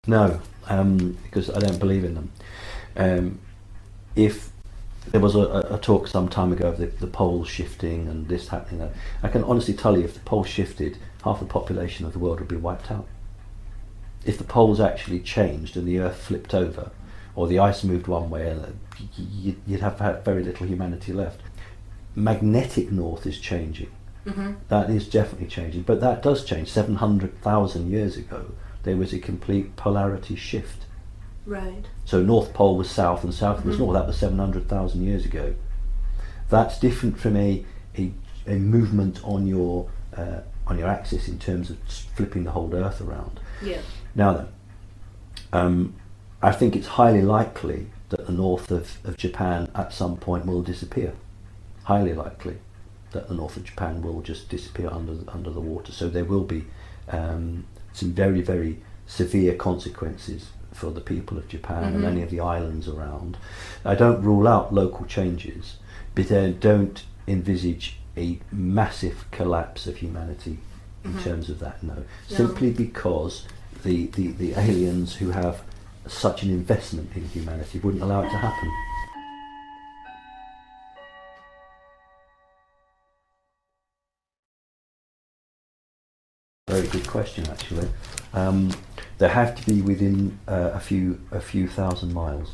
No, because I don't believe in them. If there was a talk some time ago of the poles shifting and this happening, that I can honestly tell you, if the poles shifted, half the population of the world would be wiped out. If the poles actually changed and the Earth flipped over, or the ice moved one way, you'd have very little humanity left. Magnetic north is changing. Mm-hmm. That is definitely changing, but that does change. 700,000 years ago, there was a complete polarity shift. Right. So North Pole was south and south was north. That was 700,000 years ago. That's different from a movement on your axis in terms of flipping the whole Earth around. Yeah. Now then, I think it's highly likely that the north of Japan at some point will disappear. Highly likely that the north of Japan will just disappear under the water. So there will be some very, very severe consequences for the people of Japan and many of the islands around. I don't rule out local changes, but I don't envisage a massive collapse of humanity in terms of that, no. Simply because the aliens who have such an investment in humanity wouldn't allow it to happen. Very good question, actually. They have to be within a few thousand miles.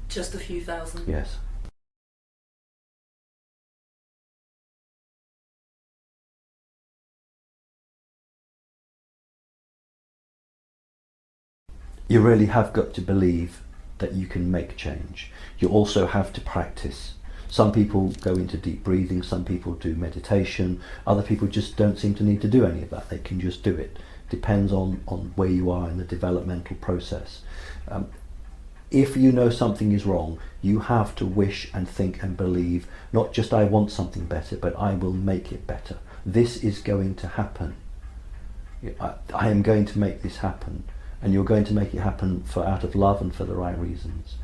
Just a few thousand? Yes. You really have got to believe that you can make change. You also have to practice. Some people go into deep breathing, some people do meditation, other people just don't seem to need to do any of that. They can just do it. Depends on where you are in the developmental process. If you know something is wrong, you have to wish and think and believe, not just I want something better, but I will make it better. This is going to happen. I am going to make this happen. And you're going to make it happen out of love and for the right reasons.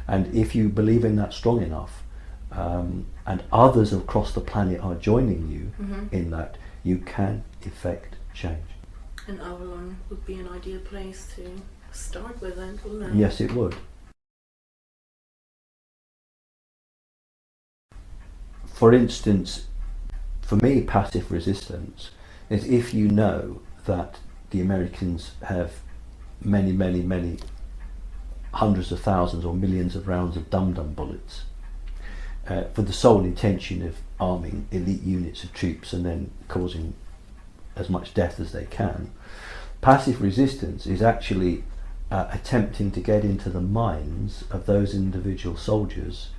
And if you believe in that strong enough, and others across the planet are joining you in that, you can effect change. And Avalon would be an ideal place to start with, then, wouldn't it? Yes, it would. For instance, for me, passive resistance is if you know that the Americans have many, many, many hundreds of thousands or millions of rounds of dum-dum bullets for the sole intention of arming elite units of troops and then causing as much death as they can. Passive resistance is actually attempting to get into the minds of those individual soldiers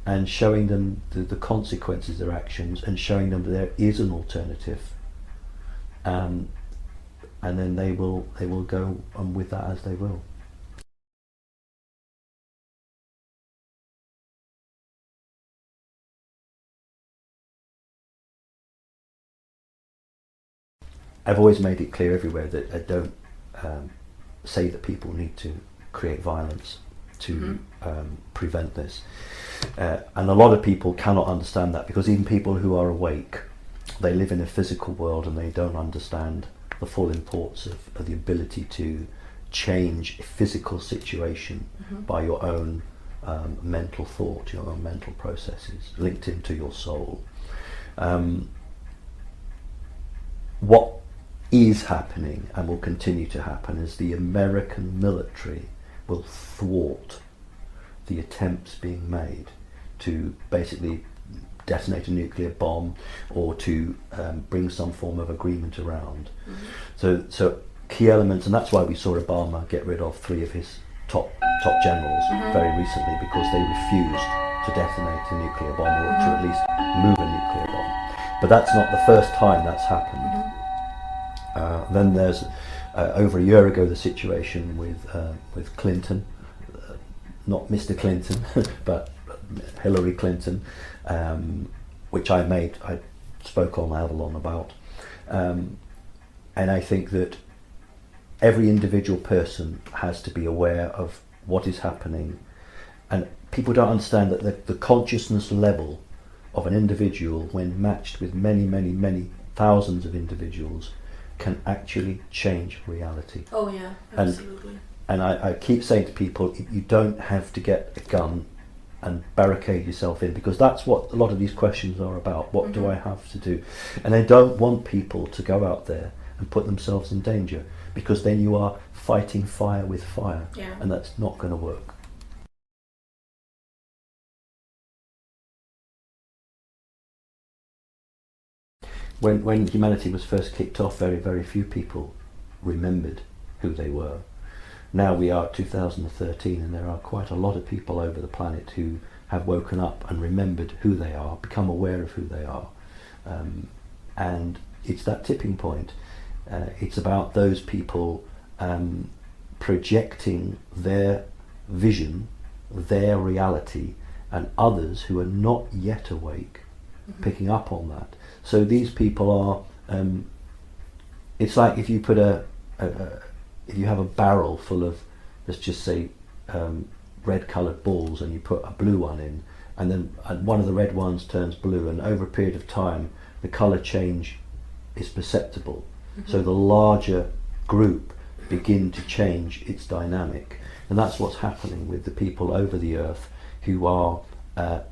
and showing them the consequences of their actions and showing them that there is an alternative. And then they will go on with that as they will. I've always made it clear everywhere that I don't say that people need to create violence to prevent this. And a lot of people cannot understand that, because even people who are awake, they live in a physical world and they don't understand the full importance of the ability to change a physical situation by your own mental thought, your own mental processes, linked into your soul. What is happening and will continue to happen is the American military will thwart the attempts being made to basically detonate a nuclear bomb or to bring some form of agreement around. So key elements, and that's why we saw Obama get rid of 3 of his top generals very recently, because they refused to detonate a nuclear bomb or to at least move a nuclear bomb. But that's not the first time that's happened. Then there's over a year ago the situation with Clinton, not Mr. Clinton, but Hillary Clinton, which I spoke on Avalon about, and I think that every individual person has to be aware of what is happening, and people don't understand that the consciousness level of an individual, when matched with many, many, many thousands of individuals, can actually change reality. Oh yeah, absolutely. And I keep saying to people, you don't have to get a gun and barricade yourself in, because that's what a lot of these questions are about. What do I have to do? And they don't want people to go out there and put themselves in danger, because then you are fighting fire with fire, and that's not going to work. When humanity was first kicked off, very, very few people remembered who they were. Now we are 2013, and there are quite a lot of people over the planet who have woken up and remembered who they are, become aware of who they are. And it's that tipping point. It's about those people projecting their vision, their reality, and others who are not yet awake picking up on that. So these people are, it's like if you put if you have a barrel full of, let's just say, red coloured balls, and you put a blue one in, and then one of the red ones turns blue, and over a period of time the colour change is perceptible. So the larger group begin to change its dynamic, and that's what's happening with the people over the earth who are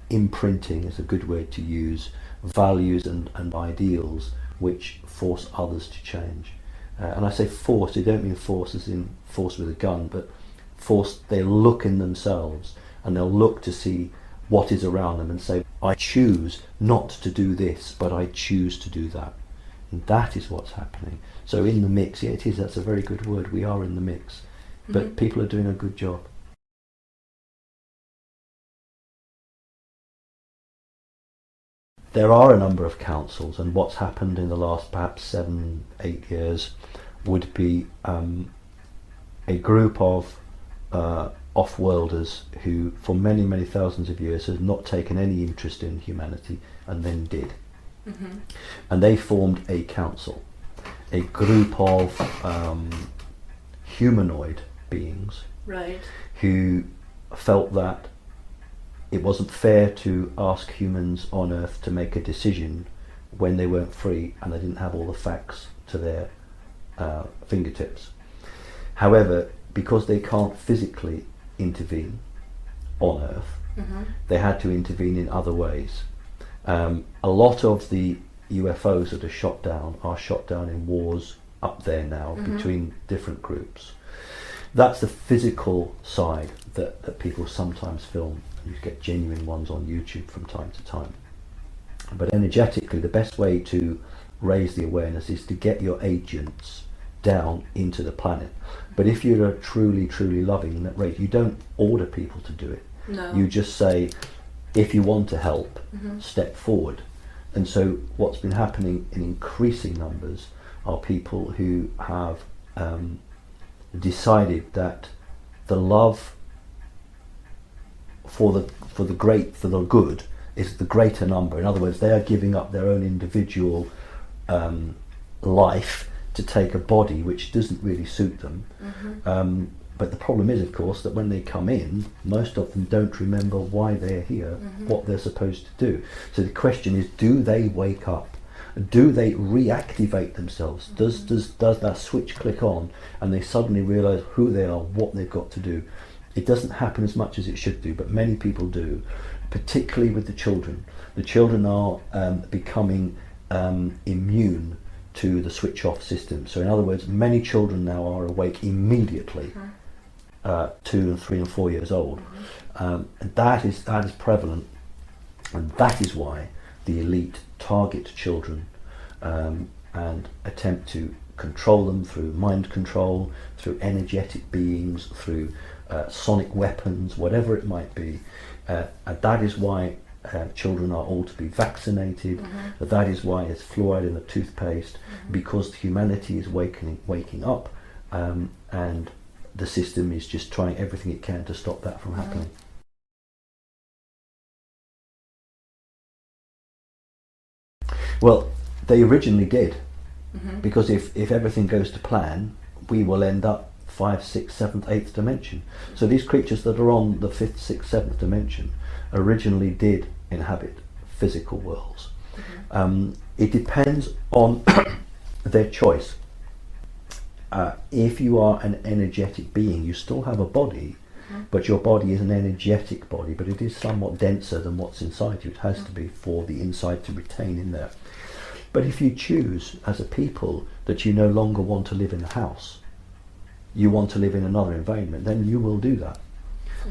imprinting, is a good word to use, values and ideals which force others to change. And I say force, they don't mean force as in force with a gun, but force, they look in themselves and they'll look to see what is around them and say, I choose not to do this, but I choose to do that. And that is what's happening. So in the mix, yeah, it is, that's a very good word, we are in the mix. But people are doing a good job. There are a number of councils, and what's happened in the last perhaps 7-8 years would be a group of off-worlders who for many, many thousands of years have not taken any interest in humanity, and then did. And they formed a council, a group of humanoid beings, right, who felt that it wasn't fair to ask humans on Earth to make a decision when they weren't free and they didn't have all the facts to their fingertips. However, because they can't physically intervene on Earth, they had to intervene in other ways. A lot of the UFOs that are shot down in wars up there now between different groups. That's the physical side that people sometimes film. You get genuine ones on YouTube from time to time. But energetically, the best way to raise the awareness is to get your agents down into the planet. But if you're a truly, truly loving that rate, you don't order people to do it. No. You just say, if you want to help, step forward. And so what's been happening in increasing numbers are people who have decided that the love for the good is the greater number. In other words, they are giving up their own individual life to take a body which doesn't really suit them. But the problem is, of course, that when they come in, most of them don't remember why they're here, what they're supposed to do. So the question is, do they wake up? Do they reactivate themselves? Does that switch click on and they suddenly realise who they are, what they've got to do? It doesn't happen as much as it should do, but many people do, particularly with the children. The children are becoming immune to the switch off system. So in other words, many children now are awake immediately, 2 and 3 and 4 years old. And that is prevalent, and that is why the elite target children and attempt to control them through mind control, through energetic beings, through sonic weapons, whatever it might be. And that is why children are all to be vaccinated. That is why there's fluoride in the toothpaste, because humanity is waking up, and the system is just trying everything it can to stop that from happening. Well, they originally did, because if everything goes to plan, we will end up 5th, 6th, 7th, 8th dimension. So these creatures that are on the 5th, 6th, 7th dimension originally did inhabit physical worlds. It depends on their choice. If you are an energetic being, you still have a body, but your body is an energetic body, but it is somewhat denser than what's inside you. It has to be for the inside to retain in there. But if you choose as a people that you no longer want to live in a house, you want to live in another environment, then you will do that.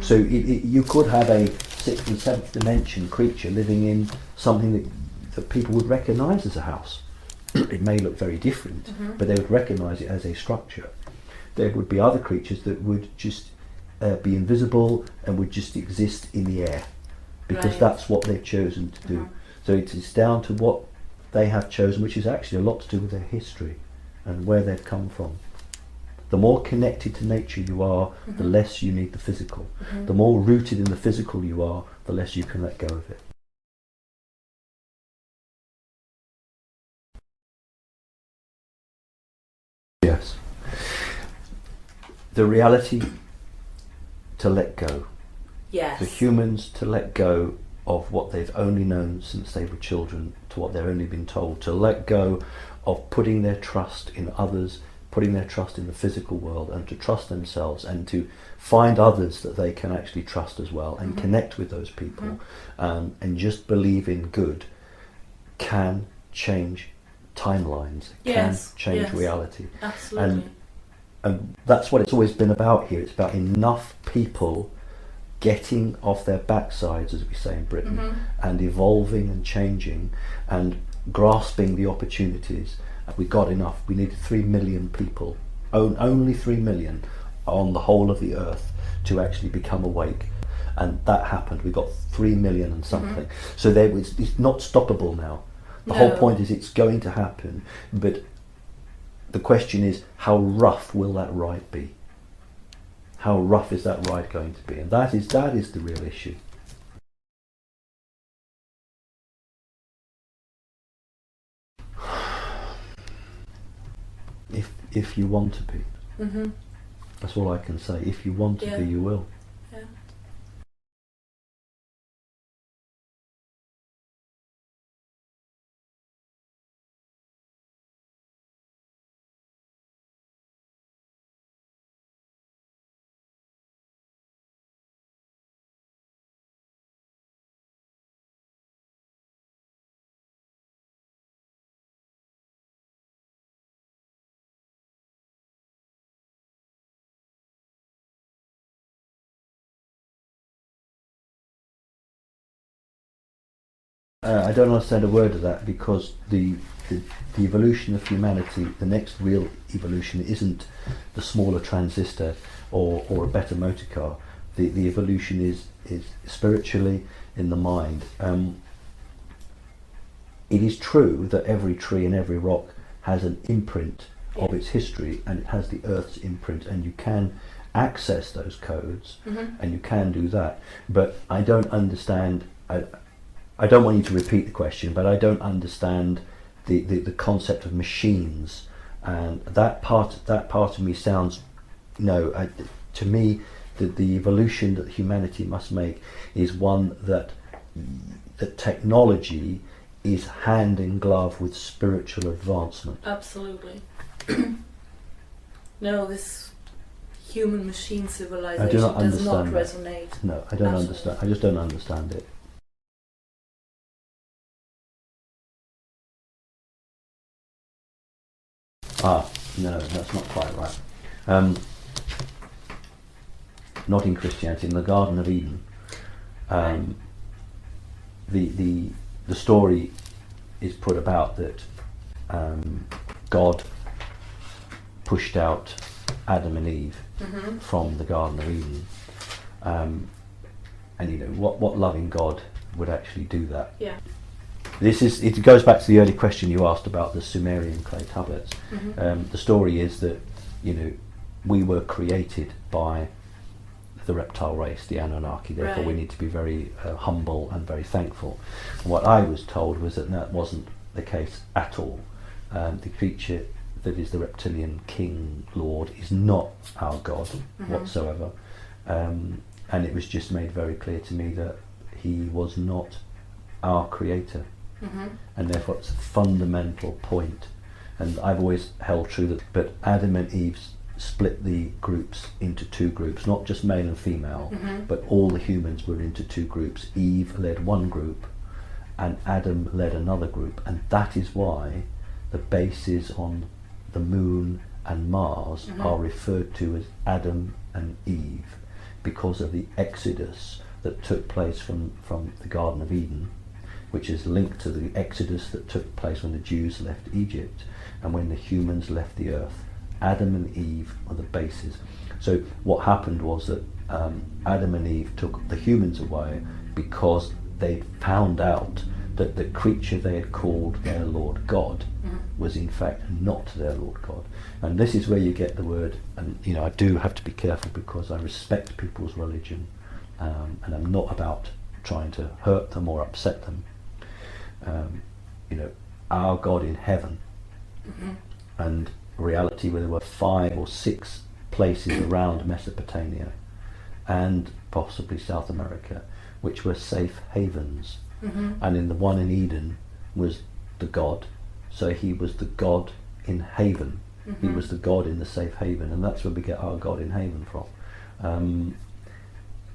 So you could have a sixth and seventh dimension creature living in something that people would recognise as a house. It may look very different, but they would recognise it as a structure. There would be other creatures that would just be invisible and would just exist in the air, because that's what they've chosen to do. So it's down to what they have chosen, which is actually a lot to do with their history and where they've come from. The more connected to nature you are, the less you need the physical. The more rooted in the physical you are, the less you can let go of it. Yes. The reality to let go. Yes. For humans to let go of what they've only known since they were children, to what they've only been told, to let go of putting their trust in others, putting their trust in the physical world, and to trust themselves, and to find others that they can actually trust as well, and connect with those people, and just believe in good, can change timelines, can change reality. Absolutely. And that's what it's always been about here. It's about enough people getting off their backsides, as we say in Britain, and evolving and changing and grasping the opportunities. We got enough. We needed 3 million people, only 3 million on the whole of the earth, to actually become awake, and that happened. We got 3 million and something. So it's not stoppable now. The whole point is it's going to happen, but the question is, how rough will that ride be? How rough is that ride going to be? And that is the real issue. If you want to be. That's all I can say. If you want to be, you will. Yeah. I don't understand a word of that, because the evolution of humanity, the next real evolution, isn't the smaller transistor or a better motor car. The evolution is spiritually in the mind. It is true that every tree and every rock has an imprint of its history, and it has the Earth's imprint, and you can access those codes, and you can do that. But I don't understand. I don't want you to repeat the question, but I don't understand the concept of machines, and that part of me sounds to me the evolution that humanity must make is one that technology is hand in glove with spiritual advancement. Absolutely. No, this human machine civilization does not resonate. No, I don't understand. I just don't understand it. No, that's not quite right. Not in Christianity. In the Garden of Eden, the story is put about that God pushed out Adam and Eve from the Garden of Eden, and what loving God would actually do that? Yeah. It goes back to the early question you asked about the Sumerian clay tablets. The story is that we were created by the reptile race, the Anunnaki. Therefore, we need to be very humble and very thankful. And what I was told was that wasn't the case at all. The creature that is the reptilian king lord is not our God whatsoever, and it was just made very clear to me that he was not our creator. And therefore it's a fundamental point And I've always held true that, but Adam and Eve split the groups into two groups, not just male and female, but all the humans were into two groups. Eve led one group and Adam led another group, and that is why the bases on the moon and Mars are referred to as Adam and Eve, because of the exodus that took place from the Garden of Eden, which is linked to the exodus that took place when the Jews left Egypt and when the humans left the earth. Adam and Eve are the bases. So what happened was that Adam and Eve took the humans away because they found out that the creature they had called their Lord God was in fact not their Lord God. And this is where you get the word, and you know, I do have to be careful because I respect people's religion, and I'm not about trying to hurt them or upset them. You know, our God in heaven, and reality where there were 5 or 6 places around Mesopotamia and possibly South America which were safe havens, and in the one in Eden was the God, so he was the God in haven, he was the God in the safe haven, and that's where we get our God in haven from.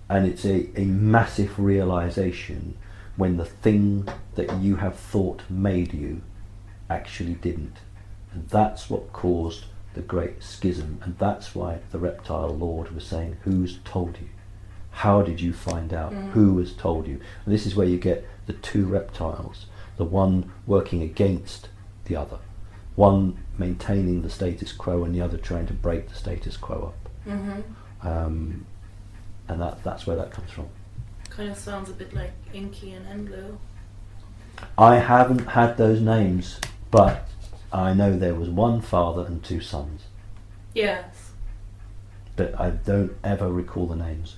And it's a massive realization when the thing that you have thought made you actually didn't. And that's what caused the great schism, and that's why the reptile lord was saying, who's told you? How did you find out? Who has told you? And this is where you get the two reptiles, the one working against the other, one maintaining the status quo and the other trying to break the status quo up. And that's where that comes from. Kind of sounds a bit like Inky and Enblue. I haven't had those names, but I know there was one father and 2 sons. Yes. But I don't ever recall the names.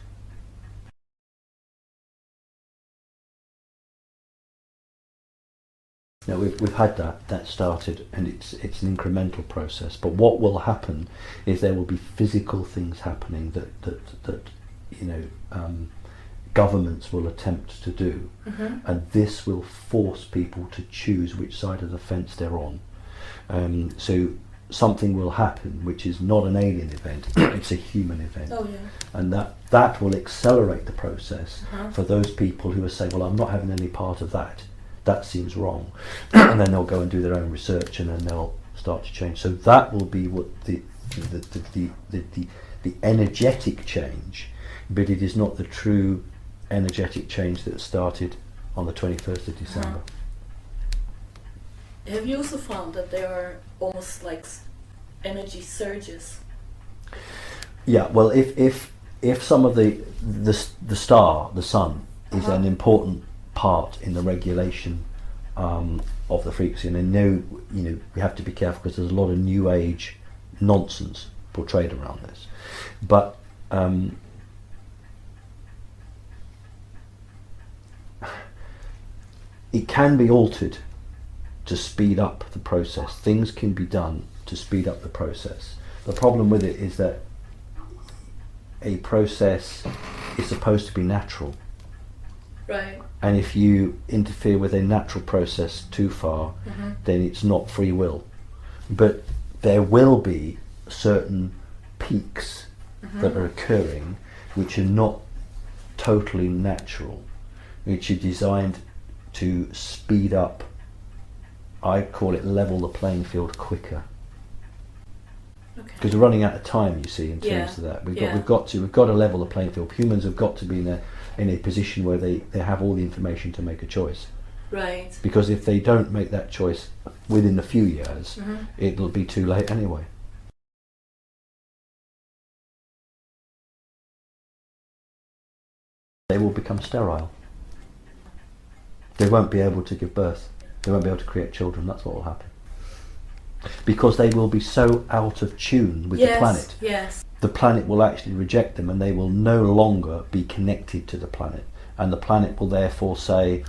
Now we've had that started, and it's an incremental process. But what will happen is there will be physical things happening that you know, governments will attempt to do, and this will force people to choose which side of the fence they're on. So something will happen which is not an alien event, it's a human event. Oh, yeah. And that will accelerate the process for those people who are saying, well, I'm not having any part of that. That seems wrong. And then they'll go and do their own research, and then they'll start to change. So that will be what the energetic change, but it is not the true energetic change that started on the 21st of December. Have you also found that there are almost like energy surges? Yeah, well, if some of the star, the sun, is an important part in the regulation of the frequency, and I know, you know, we have to be careful because there's a lot of new age nonsense portrayed around this, but it can be altered to speed up the process. Things can be done to speed up the process. The problem with it is that a process is supposed to be natural. Right. And if you interfere with a natural process too far, then it's not free will. But there will be certain peaks that are occurring which are not totally natural, which are designed to speed up, I call it level the playing field quicker. Because we're running out of time, you see, in terms of that. We've got to level the playing field. Humans have got to be in a position where they have all the information to make a choice. Right. Because if they don't make that choice within a few years, it'll be too late anyway. They will become sterile. They won't be able to give birth. They won't be able to create children. That's what will happen. Because they will be so out of tune with the planet. Yes. The planet will actually reject them, and they will no longer be connected to the planet. And the planet will therefore say,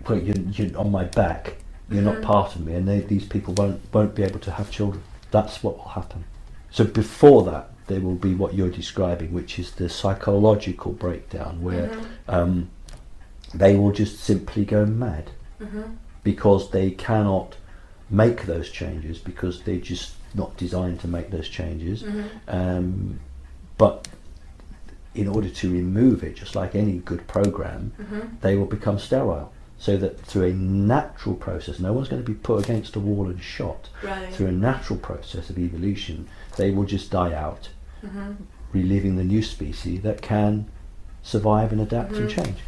well, you're on my back, you're not part of me, and these people won't be able to have children. That's what will happen. So before that, there will be what you're describing, which is the psychological breakdown, where they will just simply go mad because they cannot make those changes because they're just not designed to make those changes. But in order to remove it, just like any good program, they will become sterile. So that through a natural process, no one's going to be put against a wall and shot. Right. Through a natural process of evolution, they will just die out, relieving the new species that can survive and adapt and change.